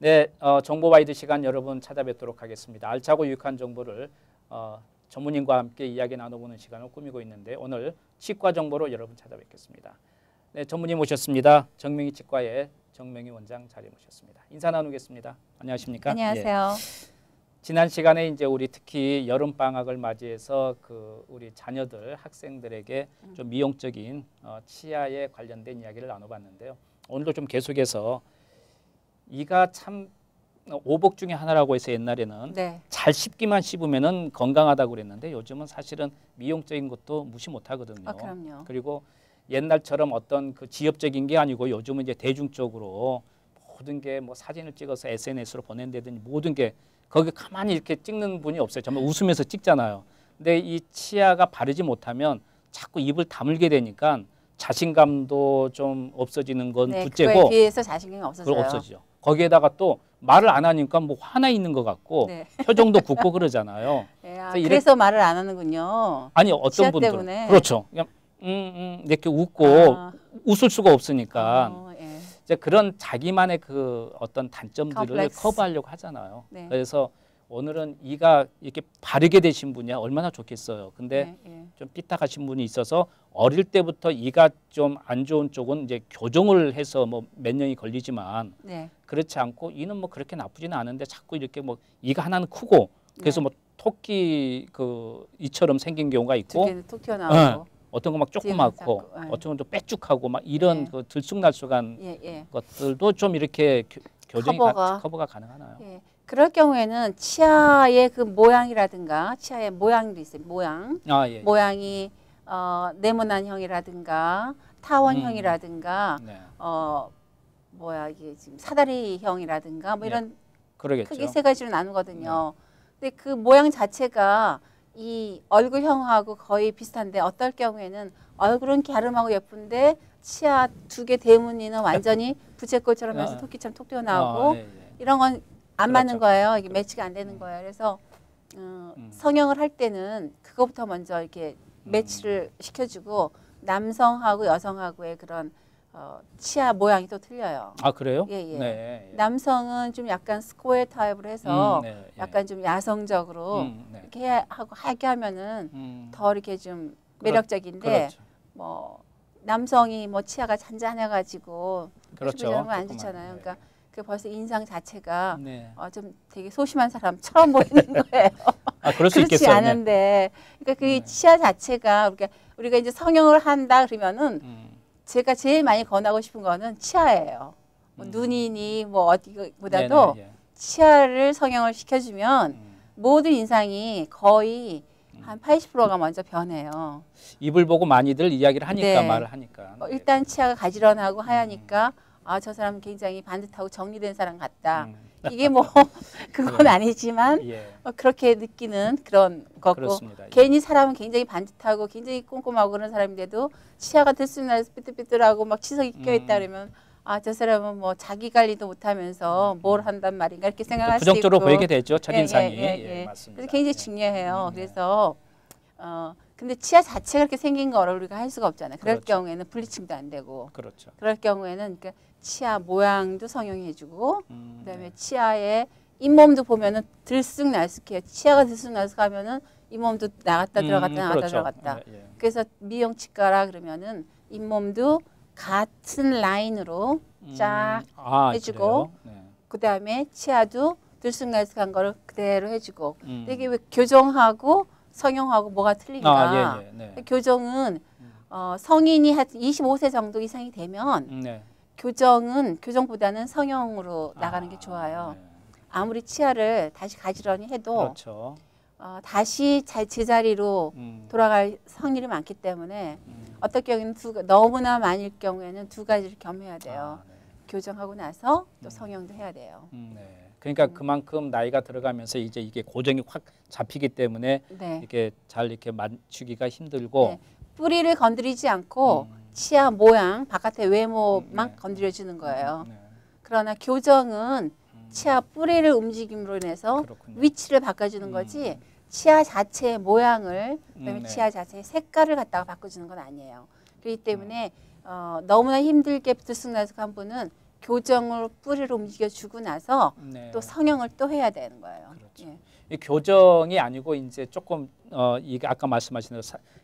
네, 정보와이드 시간 여러분 찾아뵙도록 하겠습니다. 알차고 유익한 정보를 전문인과 함께 이야기 나눠보는 시간을 꾸미고 있는데 오늘 치과 정보로 여러분 찾아뵙겠습니다. 네, 전문의 모셨습니다. 정명희 치과의 정명희 원장 자리 모셨습니다. 인사 나누겠습니다. 안녕하십니까? 안녕하세요. 지난 시간에 이제 우리 특히 여름 방학을 맞이해서 우리 자녀들 학생들에게 좀 미용적인 치아에 관련된 이야기를 나눠봤는데요. 오늘도 좀 계속해서 이가 참 오복 중에 하나라고 해서 옛날에는 잘 씹기만 씹으면은 건강하다고 그랬는데 요즘은 사실은 미용적인 것도 무시 못 하거든요. 그럼요. 그리고 옛날처럼 어떤 그 지엽적인 게 아니고 요즘은 이제 대중적으로 모든 게 뭐 사진을 찍어서 SNS로 보낸다든지 모든 게 거기 가만히 이렇게 찍는 분이 없어요. 정말 웃으면서 찍잖아요. 근데 이 치아가 바르지 못하면 자꾸 입을 다물게 되니까 자신감도 좀 없어지는 건 둘째고 그거에 비해서 자신감이 없어져요. 없어지죠. 거기에다가 또 말을 안 하니까 뭐 화나 있는 것 같고 표정도 굳고 그러잖아요. 그래서 말을 안 하는군요. 아니 어떤 분들은 때문에. 그렇죠. 그냥 이렇게 웃고 웃을 수가 없으니까 이제 그런 자기만의 그 어떤 단점들을 커버하려고 하잖아요. 그래서 오늘은 이가 이렇게 바르게 되신 분이야 얼마나 좋겠어요. 근데 좀 삐딱하신 분이 있어서 어릴 때부터 이가 좀 안 좋은 쪽은 이제 교정을 해서 뭐 몇 년이 걸리지만 그렇지 않고 이는 뭐 그렇게 나쁘지는 않은데 자꾸 이렇게 뭐 이가 하나는 크고 그래서 뭐 토끼 그 이처럼 생긴 경우가 있고 톡 튀어나오고 어떤 거 막 조그맣고 어떤 건 좀 빼쭉하고 막 이런 그 들쑥날쑥한 것들도 좀 이렇게 교정이 커버가 가능하나요? 그럴 경우에는 치아의 그 모양이라든가 치아의 모양도 있어요. 모양이 네모난형이라든가 타원형이라든가 이게 지금 사다리형이라든가 뭐 이런 크게 세 가지로 나누거든요. 근데 그 모양 자체가 이 얼굴형하고 거의 비슷한데 어떨 경우에는 얼굴은 갸름하고 예쁜데 치아 두 개 대문이는 완전히 부채꼴처럼 해서 토끼처럼 톡 튀어나오고 이런 건 안 맞는 거예요. 이게 매치가 안 되는 거예요. 그래서 성형을 할 때는 그거부터 먼저 이렇게 매치를 시켜주고 남성하고 여성하고의 그런 치아 모양이 또 틀려요. 아 그래요? 남성은 좀 약간 스퀘어 타입으로 해서 약간 좀 야성적으로 이렇게 하게 하면은 더 이렇게 좀 매력적인데 뭐 남성이 뭐 치아가 잔잔해가지고 그런 거 안 좋잖아요. 그러니까 그 벌써 인상 자체가 좀 되게 소심한 사람처럼 보이는 거예요. 그럴 수 그렇지 있겠어요. 않은데, 그러니까 그 치아 자체가 우리가 이제 성형을 한다 그러면은 제가 제일 많이 권하고 싶은 거는 치아예요. 뭐 눈이니 뭐 어디보다도 치아를 성형을 시켜주면 모든 인상이 거의 한 80%가 먼저 변해요. 입을 보고 많이들 이야기를 하니까 말을 하니까. 일단 치아가 가지런하고 하얘니까 저 사람 굉장히 반듯하고 정리된 사람 같다. 이게 뭐 그건 아니지만 그렇게 느끼는 그런 거고 괜히 사람은 굉장히 반듯하고 굉장히 꼼꼼하고 그런 사람인데도 치아가 들쑥날쑥 삐뚤삐뚤하고 막 치석이 껴있다 그러면 저 사람은 뭐 자기 관리도 못하면서 뭘 한단 말인가 이렇게 생각할 수 있고 부정적으로 보이게 되죠. 첫인상이. 맞습니다. 그래서 굉장히 중요해요. 그래서 근데 치아 자체가 그렇게 생긴 거를 우리가 할 수가 없잖아요. 그럴 경우에는 블리칭도 안 되고 그럴 경우에는 그러니까 치아 모양도 성형해주고 그다음에 치아의 잇몸도 보면은 들쑥날쑥해요. 치아가 들쑥날쑥하면은 잇몸도 나갔다 들어갔다 나갔다 들어갔다. 그래서 미용치과라 그러면은 잇몸도 같은 라인으로 쫙 해주고 그다음에 치아도 들쑥날쑥한 거를 그대로 해주고 이게 왜 교정하고 성형하고 뭐가 틀린가? 교정은 성인이 한 25세 정도 이상이 되면 교정보다는 성형으로 나가는 게 좋아요. 아무리 치아를 다시 가지런히 해도 다시 제자리로 돌아갈 확률이 많기 때문에 어떨 경우에는 너무나 많을 경우에는 두 가지를 겸해야 돼요. 교정하고 나서 또 성형도 해야 돼요. 그러니까 그만큼 나이가 들어가면서 이제 이게 고정이 확 잡히기 때문에 이렇게 잘 이렇게 맞추기가 힘들고 뿌리를 건드리지 않고 치아 모양, 바깥의 외모만 건드려주는 거예요. 그러나 교정은 치아 뿌리를 움직임으로 인해서 위치를 바꿔주는 거지 치아 자체의 모양을 그다음에 치아 자체의 색깔을 갖다가 바꿔주는 건 아니에요. 그렇기 때문에 너무나 힘들게 들쑥날쑥한 분은 교정을 뿌리로 움직여주고 나서 네. 또 성형을 또 해야 되는 거예요. 그렇죠. 예. 이 교정이 아니고 이제 조금 이게 아까 말씀하신 대로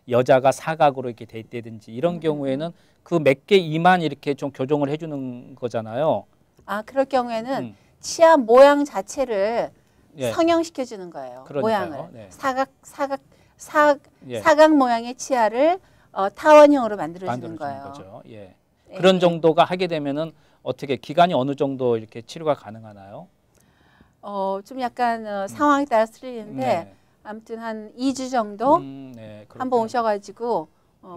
여자가 사각으로 이렇게 돼 있다든지 이런 경우에는 그 몇 개 이만 이렇게 좀 교정을 해주는 거잖아요. 아 그럴 경우에는 치아 모양 자체를 예. 성형시켜주는 거예요. 그러니까요. 모양을 네. 예. 사각 모양의 치아를 타원형으로 만들어주는 거예요. 거죠. 예. 그런 정도가 하게 되면은 어떻게 기간이 어느 정도 이렇게 치료가 가능하나요? 좀 약간 상황에 따라 틀리는데 네. 아무튼 한 2주 정도 네, 한번 오셔가지고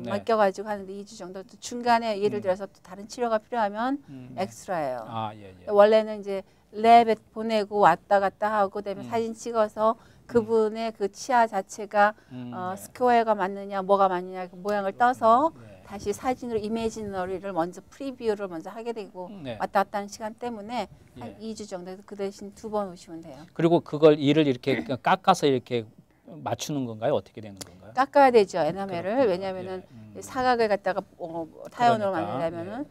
네. 맡겨가지고 하는데 2주 정도 또 중간에 예를 들어서 또 다른 치료가 필요하면 엑스트라예요. 아, 예, 예. 원래는 이제 랩에 보내고 왔다 갔다 하고 그다음에 사진 찍어서 그분의 그 치아 자체가 스퀘어가 맞느냐 뭐가 맞느냐 그 모양을 떠서 다시 사진으로 이미지너리를 먼저 프리뷰를 먼저 하게 되고 왔다 갔다 하는 시간 때문에 한 2주 정도에서 그 대신 2번 오시면 돼요. 그리고 그걸 이를 이렇게 깎아서 이렇게 맞추는 건가요? 어떻게 되는 건가요? 깎아야 되죠. 에나멜을. 왜냐하면은 사각을 갖다가 타원으로 만들려면은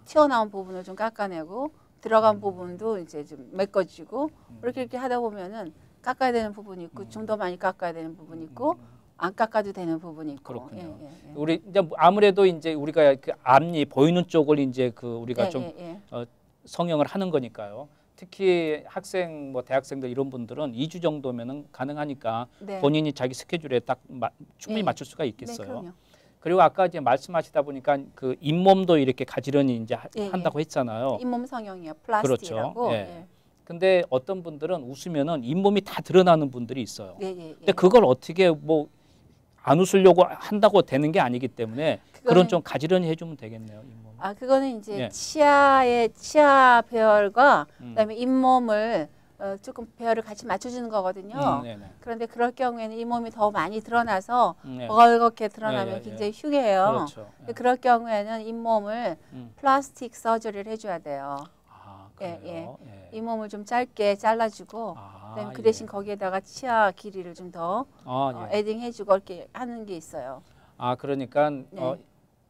튀어나온 부분을 좀 깎아내고 들어간 부분도 이제 좀 메꿔주고 이렇게 하다 보면은 깎아야 되는 부분이 있고 좀 더 많이 깎아야 되는 부분이 있고 안 깎아도 되는 부분이 있고. 그렇군요. 우리 이제 아무래도 이제 우리가 그 앞니 보이는 쪽을 이제 그 우리가 좀 성형을 하는 거니까요. 특히 학생 뭐 대학생들 이런 분들은 2주 정도면은 가능하니까 본인이 자기 스케줄에 딱 충분히 맞출 수가 있겠어요. 그리고 아까 이제 말씀하시다 보니까 그 잇몸도 이렇게 가지런히 이제 한다고 했잖아요. 잇몸 성형이요. 플라스틱이라고. 그렇죠. 근데 어떤 분들은 웃으면은 잇몸이 다 드러나는 분들이 있어요. 근데 그걸 어떻게 뭐 안 웃으려고 한다고 되는 게 아니기 때문에 그런 좀 가지런히 해주면 되겠네요. 잇몸. 아 그거는 이제 치아의 치아 배열과 그다음에 잇몸을 조금 배열을 같이 맞춰주는 거거든요. 그런데 그럴 경우에는 잇몸이 더 많이 드러나서 벌겋게 드러나면 굉장히 휴게해요. 그렇죠. 그럴 경우에는 잇몸을 플라스틱 서저리를 해줘야 돼요. 잇몸을 좀 짧게 잘라주고 그다음에 그 대신 거기에다가 치아 길이를 좀 더 에딩해주고 이렇게 하는 게 있어요. 아 그러니까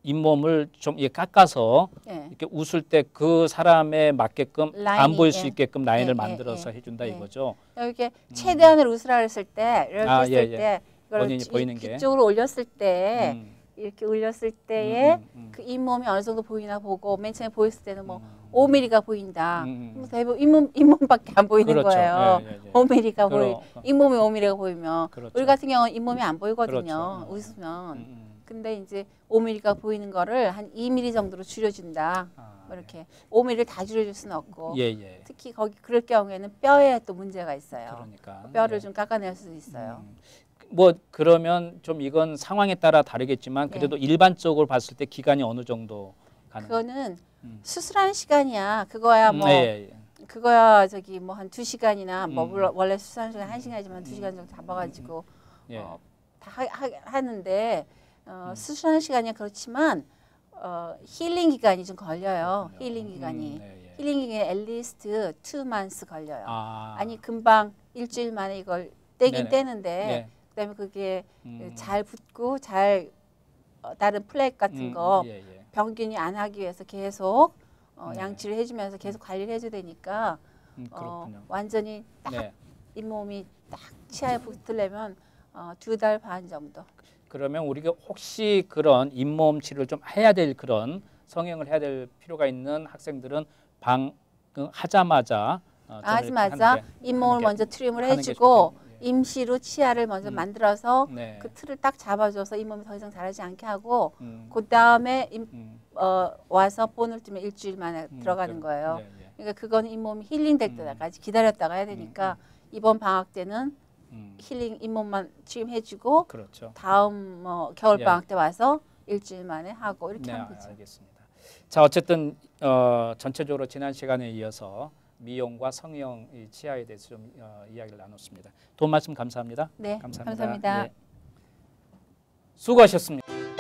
잇몸을 좀 깎아서 이렇게 웃을 때 그 사람에 맞게끔 안 보일 수 있게끔 라인을 만들어서 해준다 이거죠. 이렇게 최대한을 웃으라 했을 때 이렇게 했을 때 본인이 보이는 게 뒤쪽으로 올렸을 때 이렇게 올렸을 때에 그 잇몸이 어느 정도 보이나 보고 맨 처음에 보였을 때는 뭐 5mm가 보인다. 대부분 잇몸밖에 안 보이는 거예요. 5mm가 잇몸이 5mm가 보이면 우리 같은 경우는 잇몸이 안 보이거든요. 웃으면. 근데 이제 5mm가 보이는 거를 한 2mm 정도로 줄여준다. 이렇게 5mm를 다 줄여줄 수는 없고 특히 거기 그럴 경우에는 뼈에 또 문제가 있어요. 뼈를 좀 깎아낼 수도 있어요. 뭐 그러면 좀 이건 상황에 따라 다르겠지만 그래도 일반적으로 봤을 때 기간이 어느 정도 가능? 그거는 수술하는 시간이야. 그거야 뭐 그거야 저기 뭐 한 2시간이나 뭐 원래 수술하는 시간 1시간이지만 2시간 정도 잡아가지고 다 하는데 수술하는 시간이 그렇지만 힐링 기간이 좀 걸려요. 힐링 기간이 힐링 기간이 앨리스트 2 months 걸려요. 아니 금방 일주일 만에 이걸 떼긴 떼는데 그다음에 그게 잘 붙고 잘 다른 플렉 같은 거 병균이 안 하기 위해서 계속 양치를 해주면서 계속 관리를 해줘야 되니까 완전히 딱 잇몸이 딱 치아에 붙으려면 2달 반 정도. 그러면 우리가 혹시 그런 잇몸 치료를 좀 해야 될 그런 성형을 해야 될 필요가 있는 학생들은 하자마자 잇몸을 먼저 트림을 해주고 임시로 치아를 먼저 만들어서 그 틀을 딱 잡아줘서 잇몸이 더 이상 자라지 않게 하고 그 다음에 와서 본을 뜨면 일주일 만에 들어가는 거예요. 그러니까 그건 잇몸이 힐링될 때까지 기다렸다가 해야 되니까 이번 방학 때는 힐링 잇몸만 트림해주고 다음 뭐 겨울 방학 때 와서 일주일 만에 하고 이렇게 하면 되죠. 알겠습니다. 자 어쨌든 전체적으로 지난 시간에 이어서 미용과 성형 치아에 대해서 좀 이야기를 나눴습니다. 도움 말씀 감사합니다. 네, 감사합니다. 수고하셨습니다.